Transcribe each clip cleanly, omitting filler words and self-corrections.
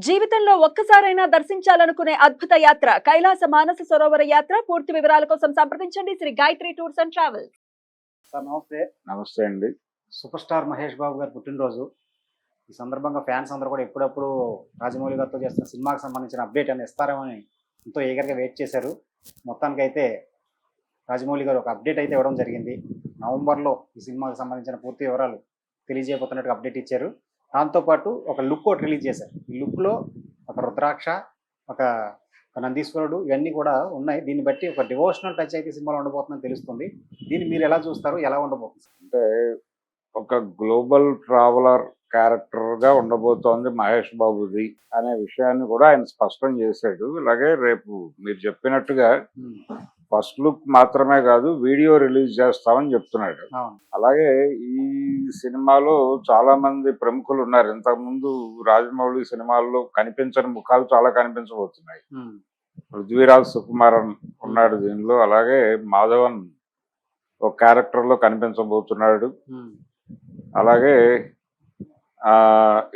జీవితంలో ఒక్కసారైనా దర్శించాలనుకునే అద్భుత యాత్ర కైలాస మానస సరోవర యాత్ర. పూర్తి వివరాల కోసం సంప్రదించండి Shri Gayatri tours and travels. Sir నమస్తే. నమస్తే అండి. సూపర్ స్టార్ మహేష్ బాబు గారి పుట్టినరోజు. ఈ సందర్భంగా ఫ్యాన్స్ అందరూ కూడా ఎప్పుడప్పుడు రాజమౌళి గారితో చేస్తున్న సినిమాకి సంబంధించిన అప్డేట్ అని ఇస్తారేమని ఎంతో ఈగర్గా వెయిట్ చేశారు. మొత్తానికైతే రాజమౌళి గారు ఒక అప్డేట్ అయితే ఇవ్వడం జరిగింది. నవంబర్లో ఈ సినిమాకి సంబంధించిన పూర్తి వివరాలు తెలియజేయబోతున్నట్టుగా అప్డేట్ ఇచ్చారు. దాంతోపాటు ఒక లుక్ ఒకటి రిలీజ్ చేశారు. ఈ లుక్లో ఒక రుద్రాక్ష, ఒక నందీశ్వరుడు ఇవన్నీ కూడా ఉన్నాయి. దీన్ని బట్టి ఒక డివోషనల్ టచ్ అయితే సినిమాలో ఉండబోతుందని తెలుస్తుంది. దీన్ని మీరు ఎలా చూస్తారు, ఎలా ఉండబోతుంది? అంటే ఒక గ్లోబల్ ట్రావెలర్ క్యారెక్టర్గా ఉండబోతోంది మహేష్ బాబుది అనే విషయాన్ని కూడా ఆయన స్పష్టం చేశాడు. అలాగే రేపు మీరు చెప్పినట్టుగా ఫస్ట్ లుక్ మాత్రమే కాదు, వీడియో రిలీజ్ చేస్తామని చెప్తున్నాడు. అలాగే ఈ సినిమాలో చాలా మంది ప్రముఖులు ఉన్నారు. ఇంతకుముందు రాజమౌళి సినిమాల్లో కనిపించని ముఖాలు చాలా కనిపించబోతున్నాయి. పృథ్వీరాజ్ సుకుమారన్ ఉన్నాడు దీనిలో. అలాగే మాధవన్ ఒక క్యారెక్టర్ లో కనిపించబోతున్నాడు. అలాగే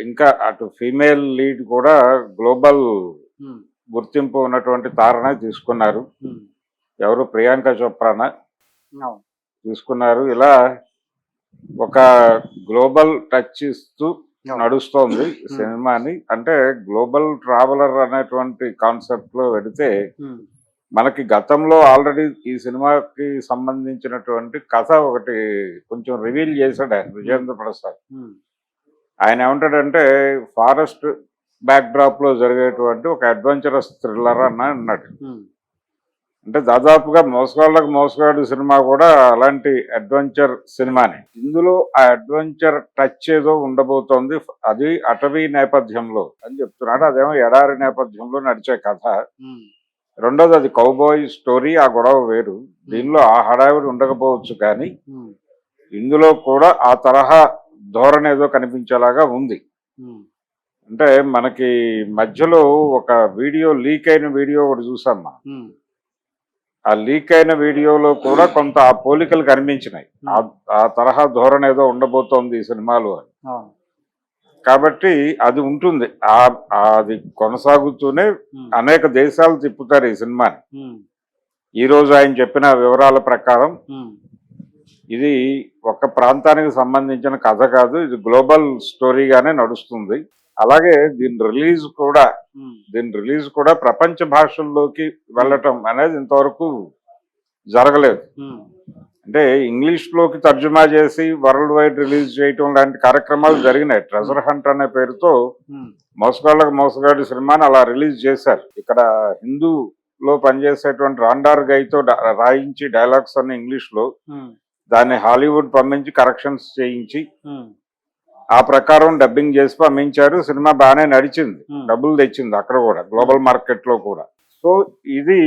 ఇంకా అటు ఫీమేల్ లీడ్ కూడా గ్లోబల్ గుర్తింపు ఉన్నటువంటి తారనే తీసుకున్నారు. ఎవరు, ప్రియాంక చోప్రానా తీసుకున్నారు. ఇలా ఒక గ్లోబల్ టచ్ ఇస్తూ నడుస్తోంది సినిమాని. అంటే గ్లోబల్ ట్రావెలర్ అనేటువంటి కాన్సెప్ట్ లో పెడితే మనకి గతంలో ఆల్రెడీ ఈ సినిమాకి సంబంధించినటువంటి కథ ఒకటి కొంచెం రివీల్ చేశాడు ఆయన, విజేంద్ర ప్రసాద్. ఆయన ఏమంటాడంటే ఫారెస్ట్ బ్యాక్ డ్రాప్ లో జరిగేటువంటి ఒక అడ్వెంచరస్ థ్రిల్లర్ అన్నాడు. అంటే దాదాపుగా మోసగాళ్ళకు మోసగాడు సినిమా కూడా అలాంటి అడ్వెంచర్ సినిమానే. ఇందులో ఆ అడ్వెంచర్ టచ్ ఏదో ఉండబోతోంది. అది అటవీ నేపథ్యంలో అని చెప్తున్నాడు. అదేమో ఎడారి నేపథ్యంలో నడిచే కథ. రెండోది అది కౌబాయ్ స్టోరీ, ఆ గొడవ వేరు. దీనిలో ఆ హడావిడి ఉండకపోవచ్చు, కానీ ఇందులో కూడా ఆ తరహా ధోరణి ఏదో కనిపించేలాగా ఉంది. అంటే మనకి మధ్యలో ఒక వీడియో, లీక్ అయిన వీడియో ఒకటి చూసాం మనం. ఆ లీక్ అయిన వీడియోలో కూడా కొంత ఆ పోలికలు కనిపించినాయి. ఆ తరహా ధోరణి ఏదో ఉండబోతోంది ఈ సినిమాలో అని. కాబట్టి అది ఉంటుంది. అది కొనసాగుతూనే అనేక దేశాలు తిప్పుతారు ఈ సినిమాని. ఈ రోజు ఆయన చెప్పిన వివరాల ప్రకారం ఇది ఒక ప్రాంతానికి సంబంధించిన కథ కాదు, ఇది గ్లోబల్ స్టోరీగానే నడుస్తుంది. అలాగే దీని రిలీజ్ కూడా ప్రపంచ భాషల్లోకి వెళ్ళటం అనేది ఇంతవరకు జరగలేదు. అంటే ఇంగ్లీష్ లోకి తర్జుమా చేసి వరల్డ్ వైడ్ రిలీజ్ చేయటం లాంటి కార్యక్రమాలు జరిగినాయి. ట్రెజర్ హంట్ అనే పేరుతో మోసగాళ్ళకు మోసగాడి సినిమాని అలా రిలీజ్ చేశారు. ఇక్కడ హిందూలో పనిచేసేటువంటి రాండార్ గైతో రాయించి డైలాగ్స్ అన్ని ఇంగ్లీష్ లో, దాన్ని హాలీవుడ్ పంపించి కరెక్షన్స్ చేయించి ఆ ప్రకారం డబ్బింగ్ చేసి పంపించారు. సినిమా బాగానే నడిచింది, డబ్బులు తెచ్చింది అక్కడ కూడా, గ్లోబల్ మార్కెట్ లో కూడా. సో ఇది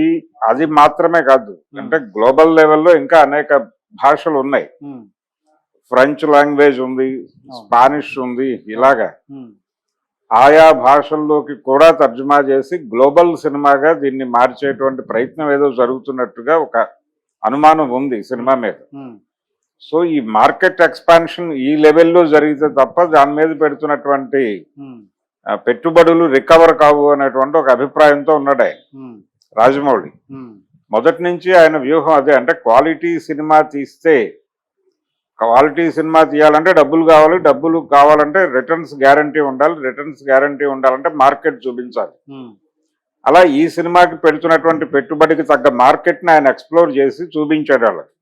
అది మాత్రమే కాదు, అంటే గ్లోబల్ లెవెల్లో ఇంకా అనేక భాషలు ఉన్నాయి. ఫ్రెంచ్ లాంగ్వేజ్ ఉంది, స్పానిష్ ఉంది. ఇలాగా ఆయా భాషల్లోకి కూడా తర్జుమా చేసి గ్లోబల్ సినిమాగా దీన్ని మార్చేటువంటి ప్రయత్నం ఏదో జరుగుతున్నట్టుగా ఒక అనుమానం ఉంది సినిమా మీద. సో ఈ మార్కెట్ ఎక్స్పాన్షన్ ఈ లెవెల్లో జరిగితే తప్ప దాని మీద పెడుతున్నటువంటి పెట్టుబడులు రికవర్ కావు అనేటువంటి ఒక అభిప్రాయంతో ఉన్నాడు ఆయన రాజమౌళి. మొదటి నుంచి ఆయన వ్యూహం అదే. అంటే క్వాలిటీ సినిమా తీయాలంటే డబ్బులు కావాలంటే రిటర్న్స్ గ్యారంటీ ఉండాలంటే మార్కెట్ చూపించాలి. అలా ఈ సినిమాకి పెడుతున్నటువంటి పెట్టుబడికి తగ్గ మార్కెట్ని ఆయన ఎక్స్ప్లోర్ చేసి చూపించాడు వాళ్ళకి,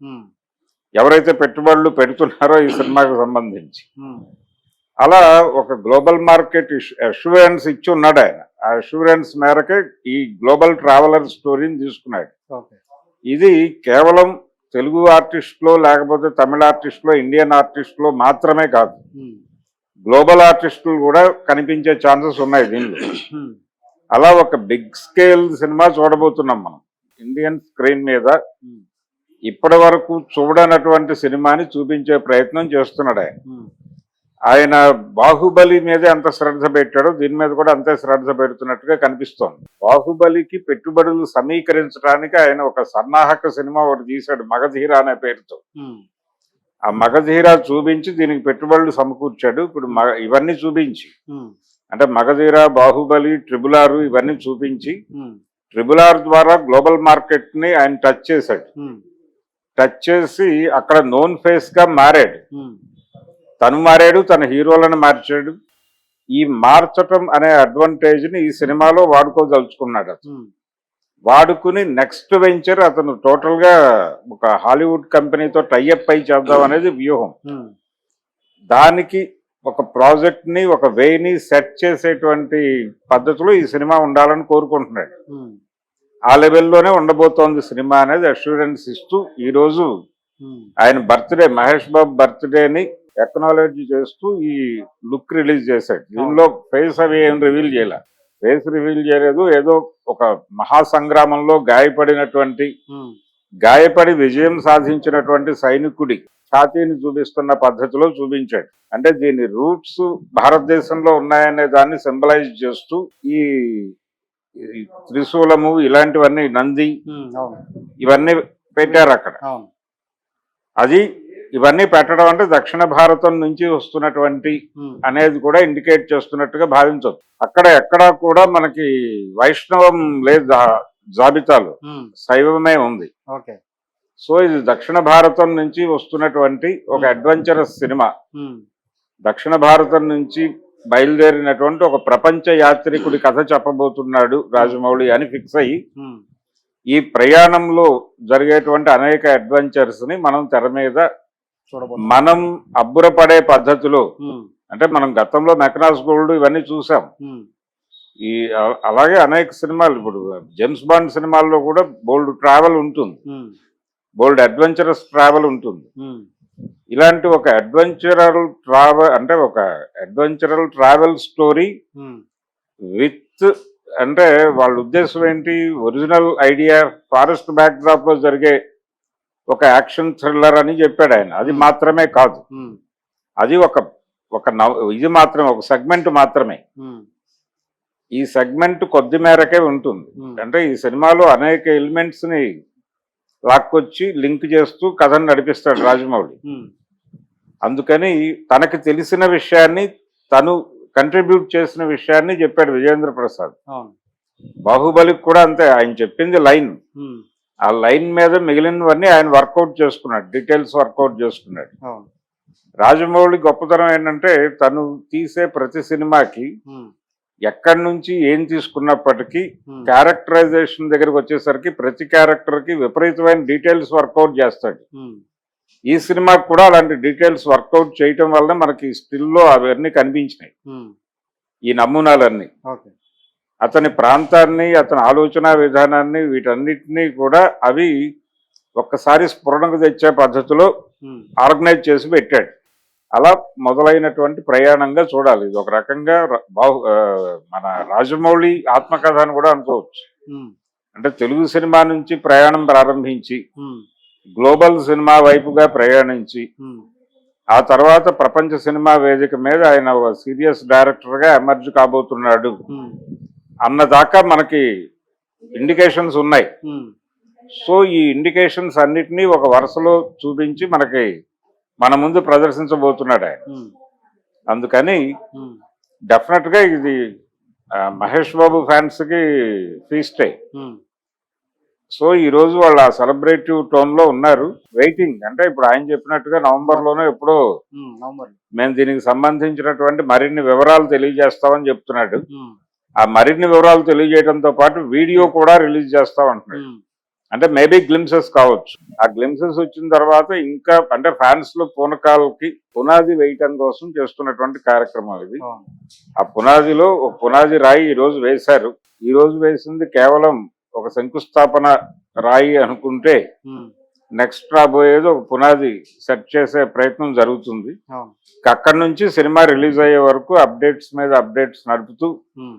ఎవరైతే పెట్టుబడులు పెడుతున్నారో ఈ సినిమాకి సంబంధించి. అలా ఒక గ్లోబల్ మార్కెట్ అష్యూరెన్స్ ఇచ్చి ఉన్నాడు ఆయన. ఆ అష్యూరెన్స్ మేరకే ఈ గ్లోబల్ ట్రావెలర్ స్టోరీని తీసుకున్నాడు. ఇది కేవలం తెలుగు ఆర్టిస్టులో లేకపోతే తమిళ ఆర్టిస్టులో, ఇండియన్ ఆర్టిస్టులో మాత్రమే కాదు, గ్లోబల్ ఆర్టిస్టులు కూడా కనిపించే ఛాన్సెస్ ఉన్నాయి దీనిలో. అలా ఒక బిగ్ స్కేల్ సినిమా చూడబోతున్నాం మనం ఇండియన్ స్క్రీన్ మీద. ఇప్పటి వరకు చూడనటువంటి సినిమాని చూపించే ప్రయత్నం చేస్తున్నాడు ఆయన. ఆయన బాహుబలి మీదే అంత శ్రద్ధ పెట్టాడో దీని మీద కూడా అంతే శ్రద్ధ పెడుతున్నట్టుగా కనిపిస్తోంది. బాహుబలికి పెట్టుబడులు సమీకరించడానికి ఆయన ఒక సన్నాహక సినిమా ఒకటి తీశాడు, మగధీర అనే పేరుతో. ఆ మగధీర చూపించి దీనికి పెట్టుబడులు సమకూర్చాడు. ఇప్పుడు ఇవన్నీ చూపించి అంటే మగధీర, బాహుబలి, ట్రిబుల్ ఆర్ ఇవన్నీ చూపించి ఉమ్, ట్రిబుల్ ఆర్ ద్వారా గ్లోబల్ మార్కెట్ ని ఆయన టచ్ చేశాడు. ఉమ్, టచ్ చేసి అక్కడ నోన్ ఫేస్ గా మారాడు. ఉమ్, తను మారాడు, తన హీరోలను మార్చాడు. ఈ మార్చటం అనే అడ్వాంటేజ్ ని ఈ సినిమాలో వాడుకోదలుచుకున్నాడు. అతను ఉమ్, వాడుకుని నెక్స్ట్ వెంచర్ అతను టోటల్ గా ఒక హాలీవుడ్ కంపెనీతో టైఅప్ అయి చేద్దాం అనేది వ్యూహం. ఉమ్, దానికి ఒక ప్రాజెక్ట్ ని, ఒక వేని సెట్ చేసేటువంటి పద్ధతిలో ఈ సినిమా ఉండాలని కోరుకుంటున్నాడు. ఉమ్, ఆ లెవెల్లోనే ఉండబోతోంది సినిమా అనేది అష్యూరెన్స్ ఇస్తూ ఈ రోజు ఉమ్, ఆయన బర్త్డే, మహేష్ బాబు బర్త్డేని ఎక్నాలజీ చేస్తూ ఈ లుక్ రిలీజ్ చేశాడు. దీనిలో ఫేస్ అవి ఏం రివీల్ చేయాల, ఫేస్ రివీల్ చేయలేదు. ఏదో ఒక మహాసంగ్రామంలో గాయపడినటువంటి, ఉమ్, గాయపడి విజయం సాధించినటువంటి సైనికుడి ఛాతీని చూపిస్తున్న పద్ధతిలో చూపించాడు. అంటే దీని రూట్స్ భారతదేశంలో ఉన్నాయనే దాన్ని సింబలైజ్ చేస్తూ ఈ ఈ త్రిశూలము ఇలాంటివన్నీ, నంది ఉమ్, అవును, ఇవన్నీ పెట్టారు అక్కడ. అవును, అది ఇవన్నీ పెట్టడం అంటే దక్షిణ భారతం నుంచి వస్తున్నటువంటి ఉమ్, అనేది కూడా ఇండికేట్ చేస్తున్నట్టుగా భావించవచ్చు. అక్కడ ఎక్కడా కూడా మనకి వైష్ణవం లేదు జాబితాలో, ఉమ్, శైవమే ఉంది. ఓకే, సో ఇది దక్షిణ భారతం నుంచి వస్తున్నటువంటి ఒక అడ్వెంచరస్ సినిమా. ఉమ్, దక్షిణ భారతం నుంచి బయలుదేరినటువంటి ఒక ప్రపంచ యాత్రికుడి కథ చెప్పబోతున్నాడు రాజమౌళి అని ఫిక్స్ అయ్యి ఉమ్, ఈ ప్రయాణంలో జరిగేటువంటి అనేక అడ్వెంచర్స్ ని మనం తెర మీద చూడబోతున్నాం. మనం అబ్బురపడే పద్ధతిలో, ఉమ్, అంటే మనం గతంలో మెకనాస్ గోల్డ్ ఇవన్నీ చూసాం. ఉమ్, ఈ అలాగే అనేక సినిమాలు, ఇప్పుడు జేమ్స్ బాండ్ సినిమాల్లో కూడా బోల్డ్ ట్రావెల్ ఉంటుంది, ఉమ్, బోల్డ్ అడ్వెంచరస్ ట్రావెల్ ఉంటుంది. ఉమ్, ఇలాంటి ఒక అడ్వెంచరల్ ట్రావెల్, అంటే ఒక అడ్వెంచరల్ ట్రావెల్ స్టోరీ ఉమ్, విత్, అంటే వాళ్ళ ఉద్దేశం ఏంటి, original idea forest back drop లో జరిగే ఒక యాక్షన్ థ్రిల్లర్ అని చెప్పాడు ఆయన. అది మాత్రమే కాదు, ఉమ్, అది ఒక ఒక ఇది మాత్రమే, ఒక సెగ్మెంట్ మాత్రమే. ఉమ్, ఈ సెగ్మెంట్ కొద్ది మేరకే ఉంటుంది. ఉమ్, అంటే ఈ సినిమాలో అనేక ఎలిమెంట్స్ ని లాక్కొచ్చి లింక్ చేస్తూ కథను నడిపిస్తాడు రాజమౌళి. ఉమ్, అందుకని తనకి తెలిసిన విషయాన్ని, తను కంట్రిబ్యూట్ చేసిన విషయాన్ని చెప్పాడు విజేంద్ర ప్రసాద్. అవును, బాహుబలికి కూడా అంతే, ఆయన చెప్పింది లైన్, ఉమ్, ఆ లైన్ మీద మిగిలినవన్నీ ఆయన వర్కౌట్ చేసుకున్నాడు, డీటెయిల్స్ వర్కౌట్ చేసుకున్నాడు. అవును, రాజమౌళి గొప్పతనం ఏంటంటే తను తీసే ప్రతి సినిమాకి ఉమ్, ఎక్కడి నుంచి ఏం తీసుకున్నప్పటికీ ఉమ్, క్యారెక్టరైజేషన్ దగ్గరికి వచ్చేసరికి ప్రతి క్యారెక్టర్ కి విపరీతమైన డీటెయిల్స్ వర్కౌట్ చేస్తాడు. ఉమ్, ఈ సినిమాకి కూడా అలాంటి డీటెయిల్స్ వర్కౌట్ చేయటం వల్ల మనకి స్టిల్లో అవన్నీ కనిపించినాయి, ఉమ్, ఈ నమూనాలన్నీ. ఓకే, అతని ప్రాంతాన్ని, అతని ఆలోచన విధానాన్ని, వీటన్నిటినీ కూడా అవి ఒక్కసారి స్ఫురణకు తెచ్చే పద్ధతిలో ఉమ్, ఆర్గనైజ్ చేసి పెట్టాడు. అలా మొదలైనటువంటి ప్రయాణంగా చూడాలి. ఇది ఒక రకంగా మన రాజమౌళి ఆత్మకథ అని కూడా అనుకోవచ్చు. ఉమ్, అంటే తెలుగు సినిమా నుంచి ప్రయాణం ప్రారంభించి ఉమ్, గ్లోబల్ సినిమా వైపుగా ప్రయాణించి ఉమ్, ఆ తర్వాత ప్రపంచ సినిమా వేదిక మీద ఆయన ఒక సీరియస్ డైరెక్టర్ గా ఎమర్జ్ కాబోతున్నాడు ఉమ్, అన్నదాకా మనకి ఇండికేషన్స్ ఉన్నాయి. ఉమ్, సో ఈ ఇండికేషన్స్ అన్నిటినీ ఒక వరుసలో చూపించి మనకి మన ముందు ప్రదర్శించబోతున్నాడు ఆయన. ఉమ్, అందుకని ఉమ్, డెఫినెట్ గా ఇది మహేష్ బాబు ఫ్యాన్స్ కి ఫీస్టే. ఉమ్, సో ఈ రోజు వాళ్ళు ఆ సెలబ్రేటివ్ టోన్ లో ఉన్నారు. వెయిటింగ్ అంటే ఇప్పుడు ఆయన చెప్పినట్టుగా నవంబర్ లోనే ఎప్పుడో ఉమ్, నవంబర్, మేము దీనికి సంబంధించినటువంటి మరిన్ని వివరాలు తెలియజేస్తామని చెప్తున్నాడు. ఉమ్, ఆ మరిన్ని వివరాలు తెలియజేయడంతో పాటు వీడియో కూడా రిలీజ్ చేస్తామంటున్నాడు. ఉమ్, అంటే మేబీ గ్లిమ్సెస్ కావచ్చు. ఆ గ్లిమ్సెస్ వచ్చిన తర్వాత ఇంకా అంటే ఫ్యాన్స్ లో పూనకాలకి పునాది వేయటం కోసం చేస్తున్నటువంటి కార్యక్రమం ఇది. అవును, ఆ పునాదిలో ఒక పునాది రాయి ఈ రోజు వేశారు. ఈ రోజు వేసింది కేవలం ఒక శంకుస్థాపన రాయి అనుకుంటే ఉమ్, నెక్స్ట్ రాబోయేది ఒక పునాది సెట్ చేసే ప్రయత్నం జరుగుతుంది. అవును, అక్కడి నుంచి సినిమా రిలీజ్ అయ్యే వరకు అప్డేట్స్ మీద అప్డేట్స్ నడుపుతూ ఉమ్,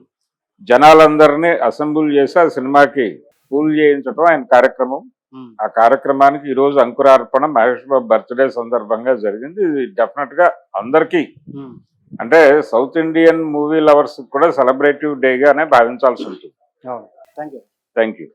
జనాలందరినీ అసెంబుల్ చేసి ఆ సినిమాకి పూల్ చేయించడం ఆయన కార్యక్రమం. ఉమ్, ఆ కార్యక్రమానికి ఈ రోజు అంకురార్పణ మహేష్ బాబు బర్త్డే సందర్భంగా జరిగింది. ఇది డెఫినెట్ గా అందరికీ, ఉమ్. అంటే సౌత్ ఇండియన్ మూవీ లవర్స్ కూడా సెలబ్రేటివ్ డేగానే భావించాల్సి ఉంటుంది. అవును, థ్యాంక్ యూ. Thank you.